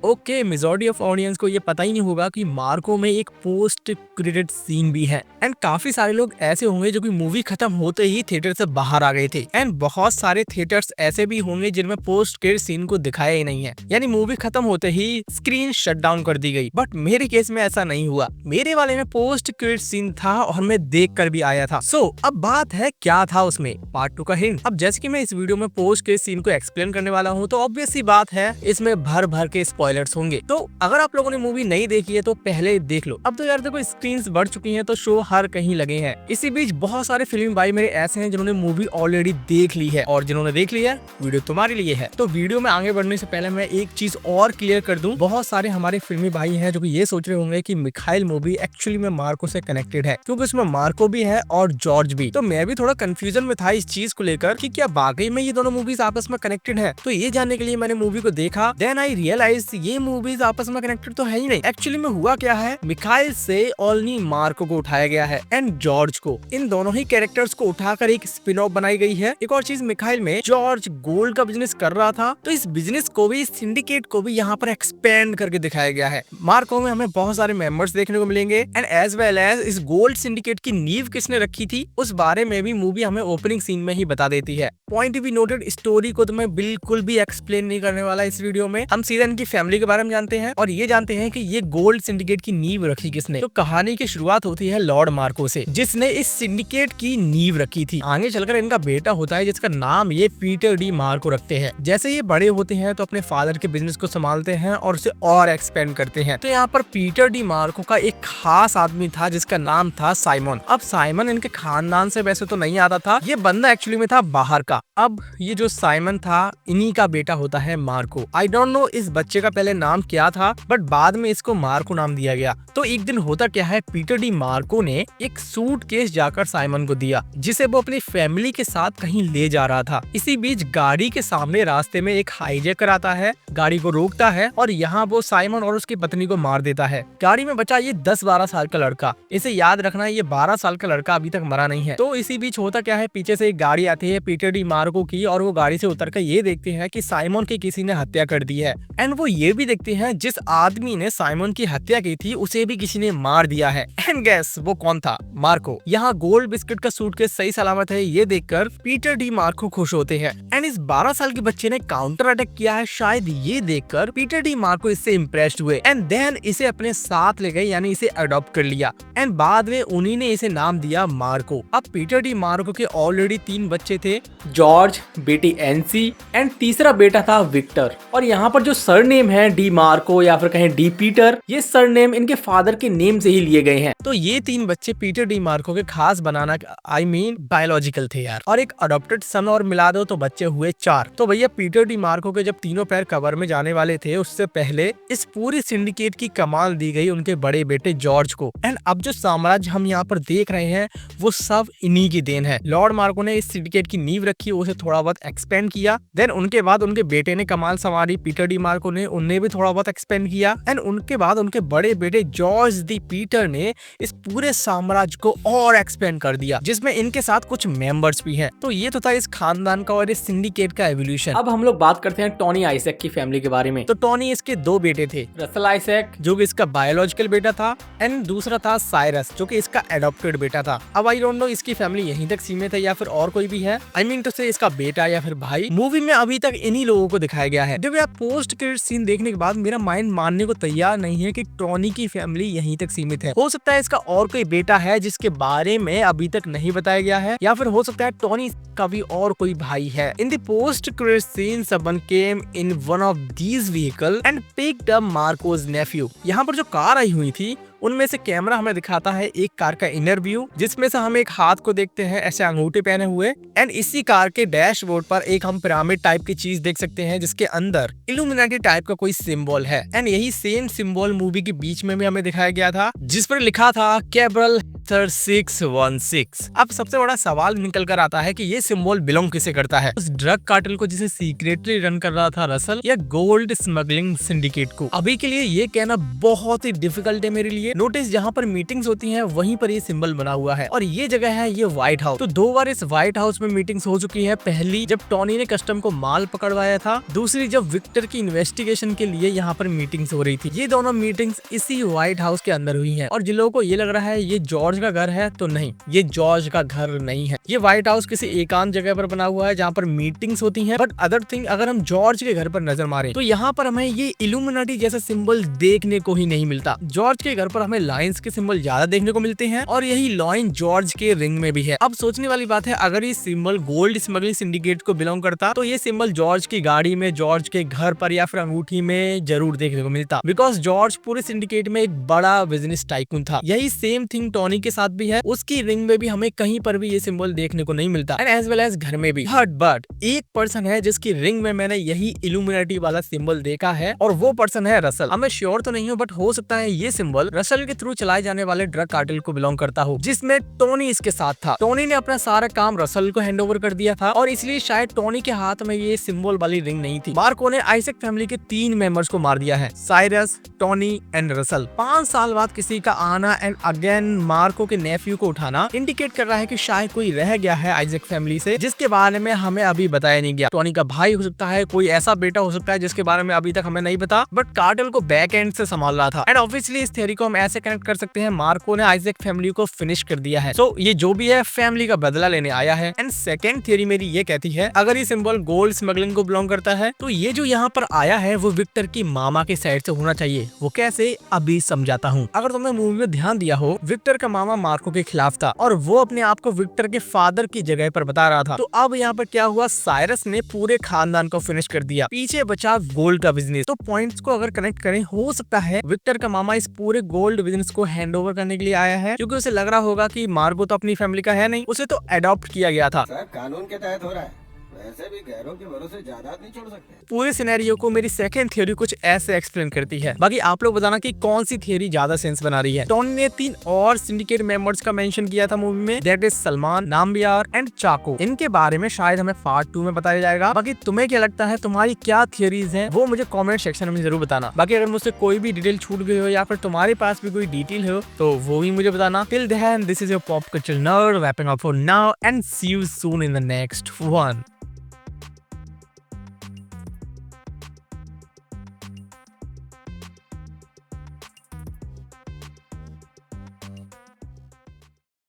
Okay, majority of audience को ये पता ही नहीं होगा कि मार्को में एक पोस्ट क्रेडिट सीन भी है। एंड काफी सारे लोग ऐसे होंगे जो कि मूवी खत्म होते ही थिएटर से बाहर आ गए थे। एंड बहुत सारे थिएटर्स ऐसे भी होंगे जिनमें पोस्ट क्रेडिट सीन को दिखाया ही नहीं है, यानी मूवी खत्म होते ही स्क्रीन शट डाउन कर दी गई। बट मेरे केस में ऐसा नहीं हुआ, मेरे वाले में पोस्ट क्रेडिट सीन था और मैं देख कर भी आया था। सो अब बात है क्या था उसमें, पार्ट 2 का हिंट। अब जैसे कि मैं इस वीडियो में पोस्ट क्रेडिट सीन को एक्सप्लेन करने वाला हूँ, तो ऑब्वियस सी बात है इसमें भर भर के स्पॉयलर्स होंगे। तो अगर आप लोगों ने मूवी नहीं देखी है तो पहले देख लो। अब तो यार देखो, स्क्रीन्स बढ़ चुकी हैं तो शो हर कहीं लगे हैं। इसी बीच बहुत सारे फिल्म भाई मेरे ऐसे हैं जिन्होंने मूवी ऑलरेडी देख ली है, और जिन्होंने देख ली है वीडियो तुम्हारे लिए है। तो वीडियो में आगे बढ़ने से पहले मैं एक चीज और क्लियर कर दूं, बहुत सारे हमारे फिल्मी भाई हैं जो कि ये सोच रहे होंगे कि मिखाइल मूवी एक्चुअली में मार्को से कनेक्टेड है, क्योंकि उसमें मार्को भी है और जॉर्ज भी। तो मैं भी थोड़ा कंफ्यूजन में था इस चीज को लेकर कि क्या वाकई में ये दोनों मूवीज आपस में कनेक्टेड है। तो ये जानने के लिए मैंने मूवी को देखा, देन आई रियलाइज ये मूवीज आपस में कनेक्टेड तो है ही नहीं। एक्चुअली में हुआ क्या है, मिखाइल से ओनली मार्को को उठाया गया है एंड जॉर्ज को, इन दोनों ही कैरेक्टर्स को उठाकर एक स्पिन ऑफ बनाई गई है। एक और चीज, मिखाइल में जॉर्ज गोल्ड का बिजनेस कर रहा था, तो इस बिजनेस को भी, सिंडिकेट को भी यहाँ पर एक्सपेंड करके दिखाया गया है। मार्को में हमें बहुत सारे मेंबर्स देखने को मिलेंगे एंड एज वेल एज इस गोल्ड सिंडिकेट की नींव किसने रखी थी उस बारे में भी मूवी हमें ओपनिंग सीन में ही बता देती है। पॉइंट भी नोटेड, स्टोरी को तो मैं बिल्कुल भी एक्सप्लेन नहीं करने वाला इस वीडियो में। हम सीधा इनकी फैमिली के बारे में जानते हैं और ये जानते हैं कि ये गोल्ड सिंडिकेट की नींव रखी किसने। तो कहानी की शुरुआत होती है लॉर्ड मार्को से, जिसने इस सिंडिकेट की नींव रखी थी। आगे चलकर इनका बेटा होता है जिसका नाम ये पीटर डी मार्को रखते हैं। जैसे ये बड़े होते हैं तो अपने फादर के बिजनेस को संभालते हैं और उसे और एक्सपेंड करते हैं। तो यहाँ पर पीटर डी मार्को का एक खास आदमी था जिसका नाम था साइमन। अब साइमन इनके खानदान से वैसे तो नहीं आता था, ये बंदा एक्चुअली में था बाहर का। अब ये जो साइमन था इन्हीं का बेटा होता है मार्को। आई डोंट नो इस बच्चे का पहले नाम क्या था, बट बाद में इसको मार्को नाम दिया गया। तो एक दिन होता क्या है, पीटर डी मार्को ने एक सूटकेस जाकर साइमन को दिया जिसे वो अपनी फैमिली के साथ कहीं ले जा रहा था। इसी बीच गाड़ी के सामने रास्ते में एक हाईजैकर आता है, गाड़ी को रोकता है और यहाँ वो साइमन और उसकी पत्नी को मार देता है। गाड़ी में बचा ये 10-12 साल का लड़का। इसे याद रखना, ये 12 साल का लड़का अभी तक मरा नहीं है। तो इसी बीच होता क्या है, पीछे से एक गाड़ी आती है पीटर डी मार्को की, और वो गाड़ी से उतरकर ये देखते हैं कि साइमन की किसी ने हत्या कर दी है। एंड वो ये भी देखते हैं जिस आदमी ने साइमन की हत्या की थी उसे भी किसी ने मार दिया है। एंड गैस वो कौन था, मार्को। यहाँ गोल्ड बिस्किट का सूटकेस सही सलामत है ये देखकर पीटर डी मार्को खुश होते हैं। एंड इस 12 साल के बच्चे ने काउंटर अटैक किया है शायद ये देखकर पीटर डी मार्को इससे इम्प्रेस्ड हुए एंड देन इसे अपने साथ ले गए, यानी इसे अडॉप्ट कर लिया। एंड बाद में उन्हीं ने इसे नाम दिया मार्को। अब पीटर डी मार्को के ऑलरेडी 3 बच्चे थे, जॉर्ज, बेटी एनसी एंड तीसरा बेटा था विक्टर। और यहाँ पर जो सरनेम है डी मार्को या फिर कहें डी पीटर, ये सरनेम इनके फादर के नेम से ही लिए गए हैं। तो ये 3 बच्चे पीटर डी मार्को के खास बनाना आई मीन बायोलॉजिकल थे यार, और एक अडॉप्टेड सन और मिला दो तो बच्चे हुए 4। तो भैया पीटर डी मार्को के जब तीनों पैर कबर में जाने वाले थे उससे पहले इस पूरी सिंडिकेट की कमाल दी गई उनके बड़े बेटे जॉर्ज को। एंड अब जो साम्राज्य हम यहाँ पर देख रहे हैं वो सब इन्हीं की देन है। लॉर्ड मार्को ने इस सिंडिकेट की नींव रखी, उसे थोड़ा बहुत एक्सपेंड किया, देन उनके बाद उनके बेटे ने कमाल संवारी, पीटर डी मार्को ने, उन्हें भी थोड़ा बहुत एक्सपेंड किया। एंड उनके बाद उनके बड़े बेटे जॉर्ज दी पीटर ने इस पूरे साम्राज्य को और एक्सपेंड कर दिया, जिसमें इनके साथ कुछ मेंबर्स भी हैं। तो ये तो था इस खानदान का और इस सिंडिकेट का एवोल्यूशन। अब हम लोग बात करते हैं टोनी आइजैक की फैमिली के बारे में। तो टोनी इसके 2 बेटे थे, रसल आइजैक जो कि इसका बायोलॉजिकल बेटा था एंड दूसरा था साइरस जो कि इसका एडॉप्टेड बेटा था। अब आई डोंट नो इसकी फैमिली यहीं तक सीमित है या फिर और कोई भी है, आई मीन टू से इसका बेटा या फिर भाई। मूवी में अभी तक इन्हीं लोगों को दिखाया गया है। जब आप पोस्ट क्रेडिट सीन देखने के बाद मेरा माइंड मानने को तैयार नहीं है कि टोनी की फैमिली यहीं तक सीमित है। हो सकता है इसका और कोई बेटा है जिसके बारे में अभी तक नहीं बताया गया है, या फिर हो सकता है टोनी का भी और कोई भाई है। In the post credit scene someone came in one of these vehicle and picked up Marco's nephew। यहाँ पर जो कार आई हुई थी उनमें से कैमरा हमें दिखाता है एक कार का इनर व्यू, जिसमें से हम एक हाथ को देखते हैं ऐसे अंगूठे पहने हुए। एंड इसी कार के डैशबोर्ड पर एक हम पिरामिड टाइप की चीज देख सकते हैं जिसके अंदर इल्यूमिनाटी टाइप का कोई सिंबल है। एंड यही सेम सिंबल मूवी के बीच में भी हमें दिखाया गया था जिस पर लिखा था कैब्रल चैप्टर 616। अब सबसे बड़ा सवाल निकल कर आता है कि ये सिंबल बिलोंग किसे करता है, उस ड्रग कार्टेल को जिसे सीक्रेटली रन कर रहा था रसल, या गोल्ड स्मगलिंग सिंडिकेट को? अभी के लिए ये कहना बहुत ही डिफिकल्ट है मेरे लिए। नोटिस जहाँ पर मीटिंग्स होती हैं वहीं पर ये सिंबल बना हुआ है और ये जगह है ये व्हाइट हाउस। तो 2 बार इस व्हाइट हाउस में मीटिंग्स हो चुकी है। पहली जब टॉनी ने कस्टम को माल पकड़वाया था, दूसरी जब विक्टर की इन्वेस्टिगेशन के लिए यहाँ पर मीटिंग्स हो रही थी। ये दोनों मीटिंग्स इसी व्हाइट हाउस के अंदर हुई हैं। और जिन लोगों को ये लग रहा है ये जॉर्ज का घर है, तो नहीं, ये जॉर्ज का घर नहीं है। ये व्हाइट हाउस किसी एकांत जगह पर बना हुआ है जहाँ पर मीटिंग्स होती हैं। बट अदर थिंग, अगर हम जॉर्ज के घर पर नजर मारें तो यहाँ पर हमें ये इल्यूमिनाटी जैसा सिंबल देखने को ही नहीं मिलता। जॉर्ज के घर पर हमें लायंस के सिंबल ज्यादा देखने को मिलते हैं और यही लायन जॉर्ज के रिंग में भी है। अब सोचने वाली बात है, अगर ये सिंबल गोल्ड स्मगलिंग सिंडिकेट को बिलोंग करता तो ये सिंबल जॉर्ज की गाड़ी में, जॉर्ज के घर पर या फिर अंगूठी में जरूर देखने को मिलता, बिकॉज जॉर्ज पूरे सिंडिकेट में एक बड़ा बिजनेस टाइकून था। यही सेम थिंग टॉनी के साथ भी है। उसकी रिंग में भी हमें कहीं पर भी ये सिंबल देखने को नहीं मिलता एंड एज वेल एज घर में भी। बट एक पर्सन है जिसकी रिंग में मैंने यही इल्यूमिनाटी वाला सिंबल देखा है और वो पर्सन है रसल। अब मैं श्योर तो नहीं हूँ बट हो सकता है ये सिंबल रसल के थ्रू चलाए जाने वाले ड्रग कार्टेल को बिलोंग करता हो, जिसमें टोनी इसके साथ था। टोनी ने अपना सारा काम रसल को हैंड ओवर कर दिया था और इसलिए शायद टोनी के हाथ में ये सिंबल वाली रिंग नहीं थी। मार्को ने आइजैक फैमिली के 3 मेंबर्स को मार दिया है, साइरस, टोनी एंड रसल। 5 साल बाद किसी का आना एंड अगेन मार्को के नेफ्यू को उठाना इंडिकेट कर रहा है कि शायद कोई रह गया है आइजैक फैमिली से, जिसके बारे में हमें अभी बताया नहीं गया। टोनी का भाई हो सकता है, कोई ऐसा बेटा हो सकता है जिसके बारे में अभी तक हमें नहीं पता, बट कार्टेल को बैक एंड से संभाल रहा था। एंड ऑब्वियसली इस थ्योरी को हम ऐसे कनेक्ट कर सकते हैं, मार्को ने आइजैक फैमिली को फिनिश कर दिया है। सो ये जो भी है फैमिली का बदला लेने आया है। एंड सेकंड थ्योरी मेरी ये कहती है, अगर ये सिंबल गोल्ड स्मगलिंग को बिलोंग करता है तो ये जो यहाँ पर आया है वो विक्टर की मामा के साइड से होना चाहिए। वो कैसे, अभी समझाता हूँ। अगर तुमने मूवी में ध्यान दिया हो, विक्टर का मामा मार्को के खिलाफ था और वो अपने आप को विक्टर के फादर की जगह पर बता रहा था। तो अब यहाँ पर क्या हुआ, साइरस ने पूरे खानदान को फिनिश कर दिया, पीछे बचा गोल्ड का बिजनेस। तो पॉइंट्स को अगर कनेक्ट करें, हो सकता है विक्टर का मामा इस पूरे गोल्ड बिजनेस को हैंड ओवर करने के लिए आया है, क्योंकि उसे लग रहा होगा कि मार्को तो अपनी फैमिली का है नहीं, उसे तो अडॉप्ट किया गया था। कानून के तहत हो रहा है, वैसे भी गैरों के भरोसे जायदाद नहीं छोड़ सकते। पूरे सिनेरियो को मेरी सेकंड थ्योरी कुछ ऐसे एक्सप्लेन करती है। बाकी आप लोग बताना कि कौन सी थ्योरी ज्यादा सेंस बना रही है। टोनी ने 3 और सिंडिकेट मेंबर्स का मेंशन किया था मूवी में, that is Salman, Nambiar and Chacko. इनके बारे में शायद हमें पार्ट 2 में बताया जाएगा। बाकी तुम्हें क्या लगता है, तुम्हारी क्या थियरीज हैं, वो मुझे कमेंट सेक्शन में जरूर बताना। बाकी अगर मुझसे कोई भी डिटेल छूट गई हो या फिर तुम्हारे पास भी कोई डिटेल हो तो वो भी मुझे बताना। Till then, this is your pop culture nerd, wrapping up for now and see you soon in the next one.